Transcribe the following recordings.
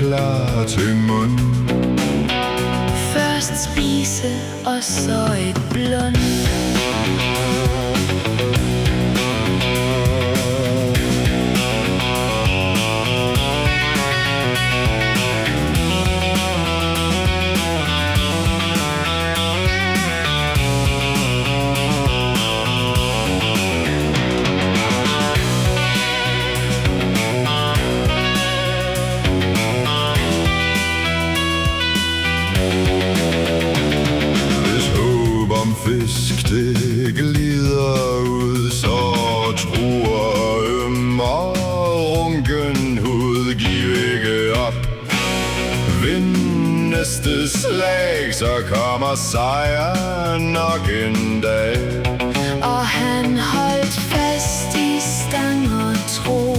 klar til mund. Først spise og så et blund. Hvis håb om fisk det glider ud, så truer øm og runken hud. Giv ikke op. Vind næste slag, så kommer sejren nok en dag. Og han holdt fast i stang og tro.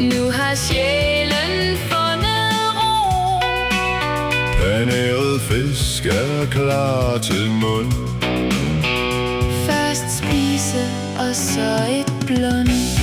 Nu har sjælen fundet ro. Paneret fisk er klar til mund. Først spise og så et blund.